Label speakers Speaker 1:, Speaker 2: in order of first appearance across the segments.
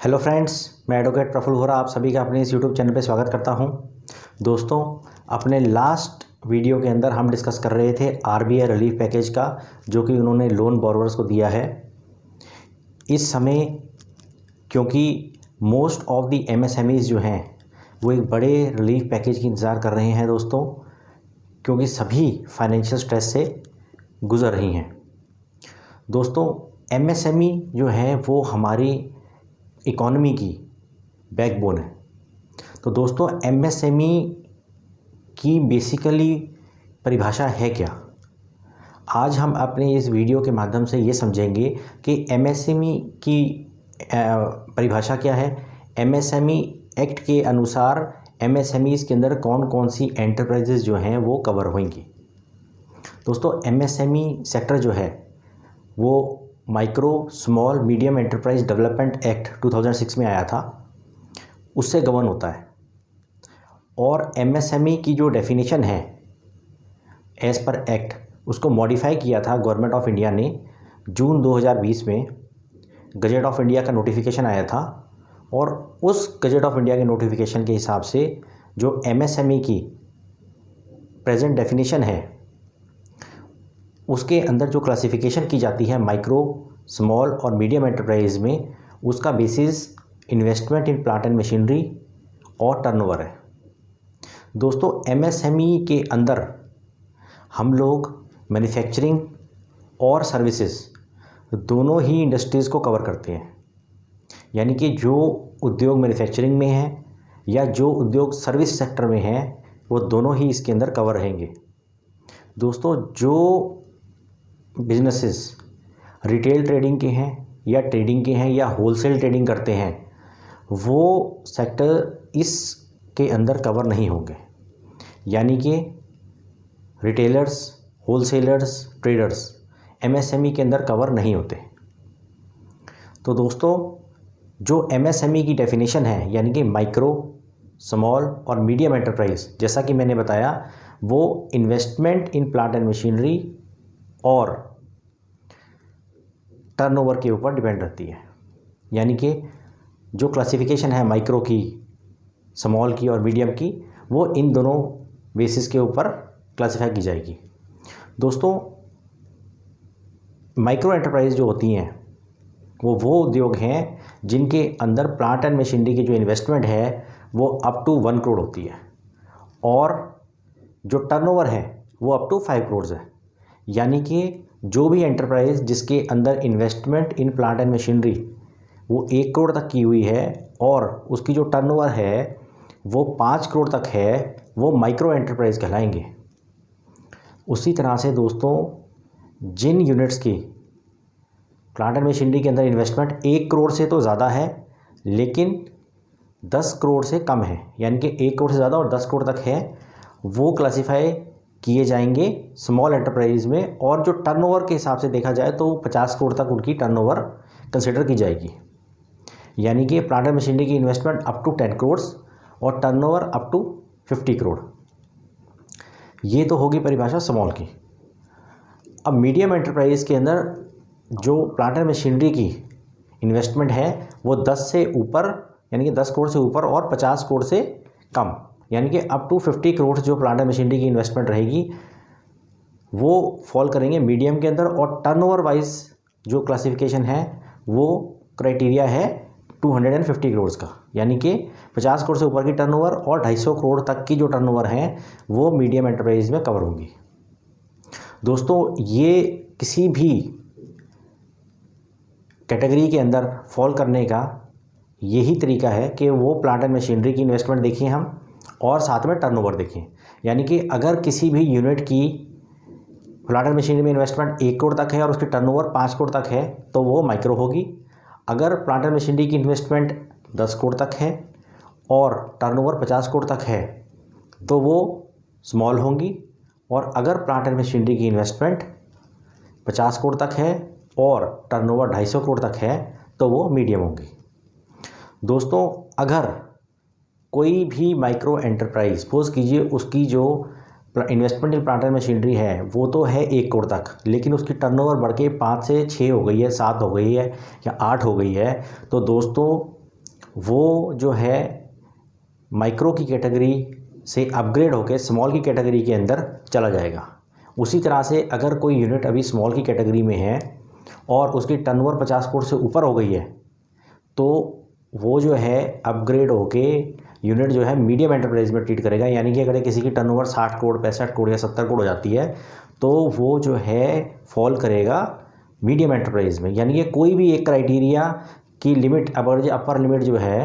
Speaker 1: Hello friends, मैं advocate Praful होरा आप सभी का अपने इस यूट्यूब चैनल पे स्वागत करता हूं। दोस्तों, अपने लास्ट वीडियो के अंदर हम डिस्कस कर रहे थे आरबीआई रिलीफ पैकेज का, जो कि उन्होंने लोन बोरोवर्स को दिया है। इस समय क्योंकि मोस्ट ऑफ द एमएसएमईज जो हैं वो एक बड़े रिलीफ पैकेज की इंतज़ार कर रहे हैं दोस्तों, क्योंकि सभी फाइनेंशियल स्ट्रेस से गुजर रही हैं। दोस्तों, एमएसएमई जो है वो हमारी इकॉनमी की बैकबोन है। तो दोस्तों, एमएसएमई की बेसिकली परिभाषा है क्या? आज हम अपने इस वीडियो के माध्यम से ये समझेंगे कि एमएसएमई की परिभाषा क्या है। एमएसएमई एक्ट के अनुसार एमएसएमईज़ के अंदर कौन कौन सी एंटरप्राइजेज जो हैं वो कवर होंगी। दोस्तों, एमएसएमई सेक्टर जो है वो micro small medium enterprise development act 2006 में आया था, उससे गवर्न होता है। और एमएसएमई की जो डेफिनेशन है एज़ पर एक्ट, उसको मॉडिफाई किया था गवर्नमेंट ऑफ इंडिया ने जून 2020 में। गजेट ऑफ इंडिया का नोटिफिकेशन आया था और उस गजेट ऑफ इंडिया के नोटिफिकेशन के हिसाब से जो एमएसएमई की प्रेजेंट डेफिनेशन है उसके अंदर जो क्लासिफिकेशन की जाती है माइक्रो स्मॉल और मीडियम एंटरप्राइज में, उसका basis investment in plant and machinery और टर्नओवर है। दोस्तों, एमएसएमई के अंदर हम लोग मैन्युफैक्चरिंग और सर्विसेज दोनों ही इंडस्ट्रीज़ को कवर करते हैं। यानी कि जो उद्योग मैन्युफैक्चरिंग में है या जो उद्योग सर्विस सेक्टर में है, वो दोनों ही इसके अंदर कवर रहेंगे। दोस्तों, जो बिजनेसेस रिटेल ट्रेडिंग के हैं या ट्रेडिंग के हैं या होलसेल ट्रेडिंग करते हैं, वो सेक्टर इसके अंदर कवर नहीं होंगे। यानी कि रिटेलर्स, होलसेलर्स, ट्रेडर्स एमएसएमई के अंदर कवर नहीं होते। तो दोस्तों, जो एमएसएमई की डेफिनेशन है यानी कि माइक्रो स्मॉल और मीडियम एंटरप्राइज, जैसा कि मैंने बताया, वो investment in plant and machinery और टर्नओवर के ऊपर डिपेंड रहती है। यानी कि जो क्लासिफिकेशन है माइक्रो की, स्मॉल की और मीडियम की, वो इन दोनों बेसिस के ऊपर क्लासिफाई की जाएगी। दोस्तों, माइक्रो एंटरप्राइज जो होती हैं वो उद्योग हैं जिनके अंदर प्लांट एंड मशीनरी की जो इन्वेस्टमेंट है वो अप टू 1 करोड़ होती है और जो टर्नओवर है वो अप टू 5 करोड़ है। यानी कि जो भी एंटरप्राइज जिसके अंदर investment in plant and machinery वो 1 करोड़ तक की हुई है और उसकी जो टर्नओवर है वो 5 करोड़ तक है, वो माइक्रो एंटरप्राइज कहलाएंगे। उसी तरह से दोस्तों, जिन यूनिट्स की प्लांट एंड मशीनरी के अंदर इन्वेस्टमेंट 1 करोड़ से तो ज़्यादा है लेकिन 10 करोड़ से कम है, यानी कि 1 करोड़ से ज़्यादा और 10 करोड़ तक है, वो क्लासिफाई किए जाएंगे स्मॉल एंटरप्राइज में। और जो टर्नओवर के हिसाब से देखा जाए तो 50 करोड़ तक उनकी टर्नओवर कंसिडर की जाएगी। यानी कि प्लांट एंड मशीनरी की इन्वेस्टमेंट अप टू 10 करोड़ और टर्नओवर अप टू 50 करोड़। ये तो होगी परिभाषा स्मॉल की। अब मीडियम एंटरप्राइज के अंदर जो प्लांट एंड मशीनरी की इन्वेस्टमेंट है वो 10 से ऊपर, यानी कि 10 करोड़ से ऊपर और 50 करोड़ से कम, यानी कि अप टू 50 करोड़ जो प्लांट एंड मशीनरी की इन्वेस्टमेंट रहेगी वो फॉल करेंगे मीडियम के अंदर। और टर्नओवर वाइज जो क्लासिफिकेशन है वो क्राइटेरिया है 250 करोड़ का, यानी कि 50 करोड़ से ऊपर की टर्नओवर और 250 करोड़ तक की जो टर्नओवर है वो मीडियम एंटरप्राइज में कवर होंगी। दोस्तों, ये किसी भी कैटेगरी के अंदर फॉल करने का यही तरीका है कि वो प्लांट एंड मशीनरी की इन्वेस्टमेंट देखें हम और साथ में टर्नओवर देखें। यानी कि अगर किसी भी यूनिट की प्लांट एंड मशीनरी में इन्वेस्टमेंट 1 करोड़ तक है और उसकी टर्नओवर 5 करोड़ तक है तो वो माइक्रो होगी। अगर प्लांट एंड मशीनरी की इन्वेस्टमेंट 10 करोड़ तक है और टर्नओवर 50 करोड़ तक है तो वो स्मॉल होंगी। और अगर प्लांट एंड मशीनरी की इन्वेस्टमेंट 50 करोड़ तक है और टर्नओवर 250 करोड़ तक है तो वो मीडियम होंगी। दोस्तों, अगर कोई भी माइक्रो एंटरप्राइज सपोज कीजिए उसकी जो investment in plant and machinery है वो तो है 1 करोड़ तक, लेकिन उसकी टर्नओवर बढ़ के 5 से 6 हो गई है, 7 हो गई है या 8 हो गई है, तो दोस्तों वो जो है माइक्रो की कैटेगरी से अपग्रेड होकर स्मॉल की कैटेगरी के अंदर चला जाएगा। उसी तरह से अगर कोई यूनिट अभी स्मॉल की कैटेगरी में है और उसकी टर्नओवर 50 करोड़ से ऊपर हो गई है, तो वो जो है अपग्रेड होके यूनिट जो है मीडियम एंटरप्राइज में ट्रीट करेगा। यानी कि अगर किसी की टर्नओवर 60 करोड़ 65 करोड़ या 70 करोड़ हो जाती है तो वो जो है फॉल करेगा मीडियम एंटरप्राइज में। यानी कि कोई भी एक क्राइटेरिया की लिमिट अपर लिमिट जो है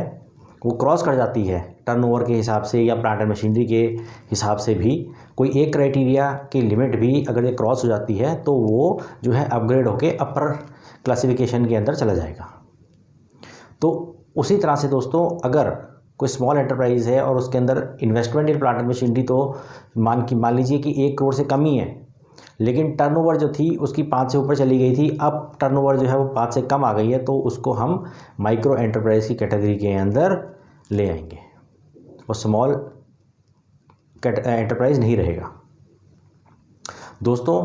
Speaker 1: वो क्रॉस कर जाती है टर्नओवर के हिसाब से या प्लांट एंड मशीनरी के हिसाब से भी, कोई एक क्राइटेरिया की लिमिट भी अगर ये क्रॉस हो जाती है तो वो जो है अपग्रेड होके अपर क्लासिफिकेशन के अंदर चला जाएगा। तो उसी तरह से दोस्तों, अगर कोई स्मॉल एंटरप्राइज है और उसके अंदर investment in plant and machinery तो मान लीजिए कि 1 करोड़ से कम ही है, लेकिन टर्नओवर जो थी उसकी 5 से ऊपर चली गई थी, अब टर्नओवर जो है वो 5 से कम आ गई है, तो उसको हम माइक्रो एंटरप्राइज की कैटेगरी के अंदर ले आएंगे और स्मॉल एंटरप्राइज नहीं रहेगा। दोस्तों,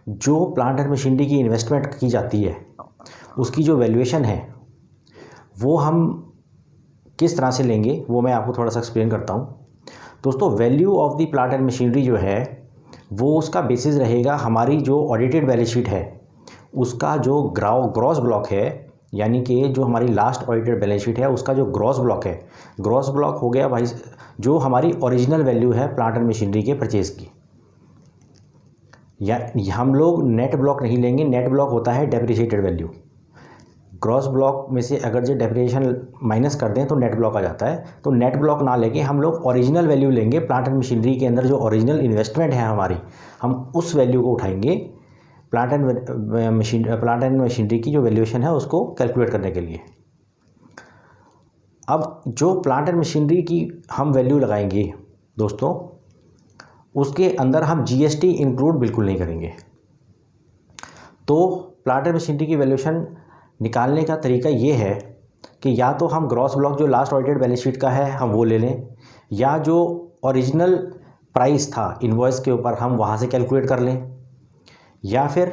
Speaker 1: जो प्लांट एंड मशीनरी की इन्वेस्टमेंट की जाती है उसकी जो वैल्यूएशन है वो हम किस तरह से लेंगे वो मैं आपको थोड़ा सा एक्सप्लेन करता हूँ। दोस्तों, value of the plant and machinery जो है वो उसका बेसिस रहेगा हमारी जो ऑडिटेड बैलेंस शीट है उसका जो ग्रॉस ब्लॉक है, यानी कि जो हमारी लास्ट ऑडिटेड बैलेंस शीट है उसका जो ग्रॉस ब्लॉक है, ग्रॉस ब्लॉक हो गया भाई जो हमारी ओरिजिनल वैल्यू है प्लांट एंड मशीनरी के परचेज़ की। या हम लोग नेट ब्लॉक नहीं लेंगे, नेट ब्लॉक होता है डेप्रिशिएटेड वैल्यू। ग्रॉस ब्लॉक में से अगर जो डेप्रिसिएशन माइनस कर दें तो नेट ब्लॉक आ जाता है। तो नेट ब्लॉक ना लेके हम लोग ओरिजिनल वैल्यू लेंगे, प्लांट एंड मशीनरी के अंदर जो ओरिजिनल इन्वेस्टमेंट है हमारी, हम उस वैल्यू को उठाएंगे प्लांट एंड मशीनरी की जो वैल्यूएशन है उसको कैलकुलेट करने के लिए। अब जो प्लांट एंड मशीनरी की हम वैल्यू लगाएंगे दोस्तों, उसके अंदर हम जीएसटी इंक्लूड बिल्कुल नहीं करेंगे। तो प्लांट एंड मशीनरी की वैल्यूएशन निकालने का तरीका ये है कि या तो हम ग्रॉस ब्लॉक जो लास्ट ऑडिटेड बैलेंस शीट का है हम वो ले लें, या जो ओरिजिनल प्राइस था इनवॉइस के ऊपर हम वहाँ से कैलकुलेट कर लें, या फिर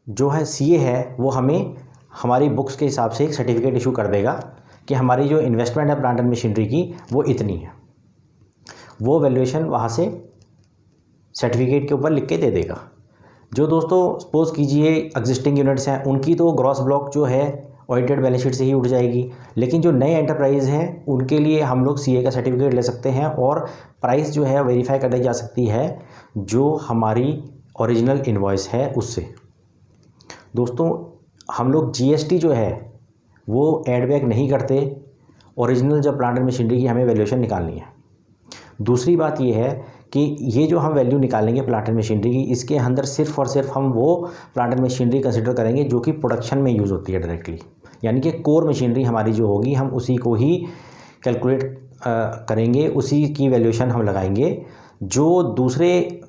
Speaker 1: जो है सीए है वो हमें हमारी बुक्स के हिसाब से एक सर्टिफिकेट इशू कर देगा कि हमारी जो इन्वेस्टमेंट है प्लांट एंड मशीनरी की वो इतनी है। वो वैल्यूएशन वहाँ से सर्टिफिकेट के ऊपर लिख के दे देगा। जो दोस्तों सपोज़ कीजिए एग्जिस्टिंग यूनिट्स हैं उनकी तो ग्रॉस ब्लॉक जो है ऑडिटेड बैलेंस शीट से ही उठ जाएगी, लेकिन जो नए एंटरप्राइज़ हैं उनके लिए हम लोग सीए का सर्टिफिकेट ले सकते हैं और प्राइस जो है वेरीफाई करनी जा सकती है जो हमारी ओरिजिनल इनवॉइस है उससे। दोस्तों, हम लोग जीएसटी जो है वो ऐड बैक नहीं करते ओरिजिनल जब प्लांट एंड मशीनरी की हमें वैल्यूएशन निकालनी है। दूसरी बात ये है कि ये जो हम वैल्यू निकालेंगे प्लांट एंड मशीनरी की, इसके अंदर सिर्फ और सिर्फ हम वो प्लांट एंड मशीनरी कंसिडर करेंगे जो कि प्रोडक्शन में यूज़ होती है डायरेक्टली, यानी कि कोर मशीनरी हमारी जो होगी हम उसी को ही कैलकुलेट करेंगे, उसी की वैल्यूएशन हम लगाएंगे। जो दूसरे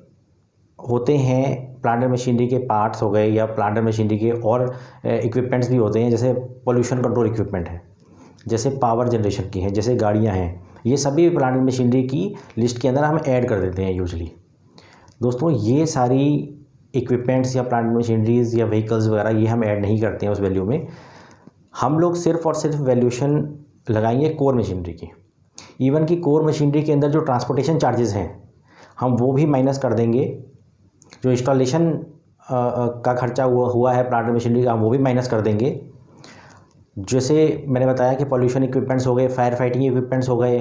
Speaker 1: होते हैं प्लांट एंड मशीनरी के पार्ट्स हो गए या प्लांट एंड मशीनरी के और इक्विपमेंट्स भी होते हैं, जैसे पोल्यूशन कंट्रोल इक्विपमेंट है, जैसे पावर जनरेशन की है, जैसे गाड़ियाँ हैं, ये सभी प्लांट एंड मशीनरी की लिस्ट के अंदर हम ऐड कर देते हैं यूजली। दोस्तों, ये सारी इक्विपमेंट्स या प्लांट मशीनरीज या व्हीकल्स वगैरह ये हम ऐड नहीं करते हैं उस वैल्यू में। हम लोग सिर्फ और सिर्फ वैल्यूएशन लगाएंगे कोर मशीनरी की। इवन कि कोर मशीनरी के अंदर जो ट्रांसपोर्टेशन चार्जेस हैं हम वो भी माइनस कर देंगे, जो इंस्टॉलेशन का खर्चा हुआ है प्लांट मशीनरी का वो भी माइनस कर देंगे। जैसे मैंने बताया कि पॉल्यूशन इक्विपमेंट्स हो गए, फायर फाइटिंग इक्विपमेंट्स हो गए,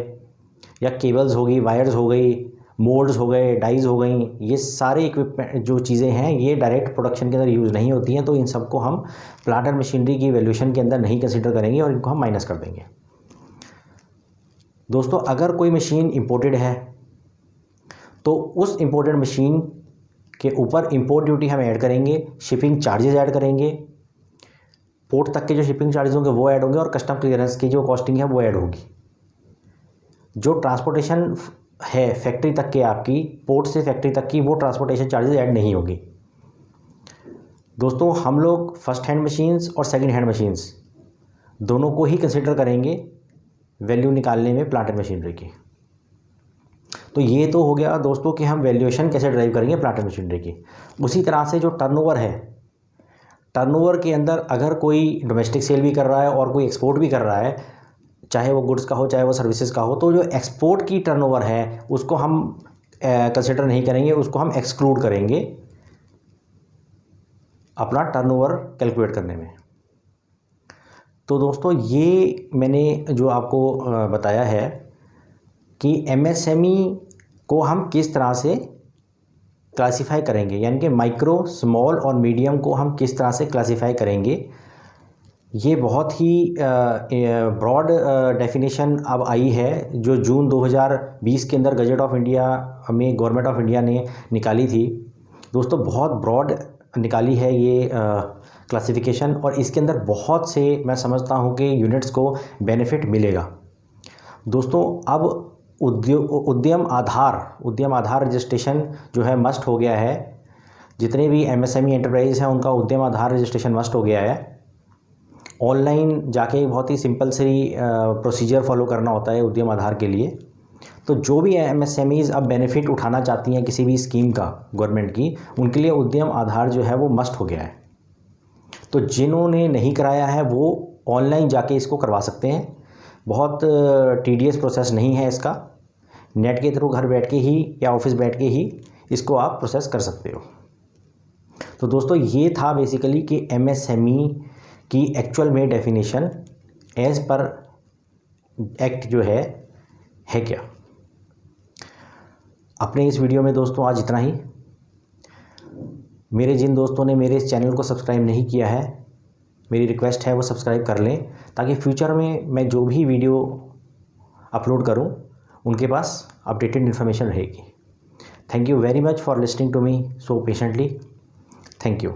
Speaker 1: या केबल्स हो गई, वायर्स हो गई, मोल्ड्स हो गए, डाइज हो गई, ये सारे इक्विपमेंट जो चीज़ें हैं ये डायरेक्ट प्रोडक्शन के अंदर यूज़ नहीं होती हैं, तो इन सबको हम प्लांट एंड मशीनरी की वैल्यूएशन के अंदर नहीं कंसिडर करेंगे और इनको हम माइनस कर देंगे। दोस्तों, अगर कोई मशीन इंपोर्टेड है तो उस इंपोर्टेड मशीन के ऊपर इंपोर्ट ड्यूटी हम ऐड करेंगे, शिपिंग चार्जेस ऐड करेंगे, पोर्ट तक के जो शिपिंग चार्जेस होंगे वो ऐड होंगे और कस्टम क्लियरेंस की जो कॉस्टिंग है वो ऐड होगी। जो ट्रांसपोर्टेशन है फैक्ट्री तक के आपकी, पोर्ट से फैक्ट्री तक की, वो ट्रांसपोर्टेशन चार्जेस ऐड नहीं होगी। दोस्तों, हम लोग फर्स्ट हैंड मशीन्स और सेकंड हैंड मशीन्स दोनों को ही कंसिडर करेंगे वैल्यू निकालने में प्लांट एंड मशीनरी की। तो ये तो हो गया दोस्तों कि हम वैल्यूएशन कैसे ड्राइव करेंगे प्लांट एंड मशीनरी की। उसी तरह से जो टर्नओवर है, टर्नओवर के अंदर अगर कोई डोमेस्टिक सेल भी कर रहा है और कोई एक्सपोर्ट भी कर रहा है, चाहे वो गुड्स का हो चाहे वो सर्विसेज का हो, तो जो एक्सपोर्ट की टर्नओवर है उसको हम कंसिडर नहीं करेंगे, उसको हम एक्सक्लूड करेंगे अपना टर्नओवर कैलकुलेट करने में। तो दोस्तों ये मैंने जो आपको बताया है कि एमएसएमई को हम किस तरह से क्लासिफाई करेंगे, यानी कि माइक्रो, स्मॉल और मीडियम को हम किस तरह से क्लासिफाई करेंगे। ये बहुत ही ब्रॉड डेफिनेशन अब आई है जो जून 2020 के अंदर गजट ऑफ इंडिया में गवर्नमेंट ऑफ इंडिया ने निकाली थी। दोस्तों बहुत ब्रॉड निकाली है ये क्लासिफिकेशन, और इसके अंदर बहुत से मैं समझता हूँ कि यूनिट्स को बेनिफिट मिलेगा। दोस्तों अब उद्यम आधार रजिस्ट्रेशन जो है मस्ट हो गया है। जितने भी एमएसएमई एंटरप्राइज हैं उनका उद्यम आधार रजिस्ट्रेशन मस्ट हो गया है। ऑनलाइन जाके बहुत ही सिंपल सी प्रोसीजर फॉलो करना होता है उद्यम आधार के लिए। तो जो भी एमएसएमईज़ अब बेनिफिट उठाना चाहती हैं किसी भी स्कीम का गवर्नमेंट की, उनके लिए उद्यम आधार जो है वो मस्ट हो गया है। तो जिन्होंने नहीं कराया है वो ऑनलाइन जाके इसको करवा सकते हैं। बहुत टीडियस प्रोसेस नहीं है इसका, नेट के थ्रू घर बैठ के ही या ऑफिस बैठ के ही इसको आप प्रोसेस कर सकते हो। तो दोस्तों ये था बेसिकली कि एमएसएमई की एक्चुअल में डेफिनेशन एज़ पर एक्ट जो है क्या। अपने इस वीडियो में दोस्तों आज इतना ही। मेरे जिन दोस्तों ने मेरे इस चैनल को सब्सक्राइब नहीं किया है, मेरी रिक्वेस्ट है वो सब्सक्राइब कर लें, ताकि फ्यूचर में मैं जो भी वीडियो अपलोड करूं उनके पास अपडेटेड इन्फॉर्मेशन रहेगी। Thank you very much for listening to me so patiently. Thank you.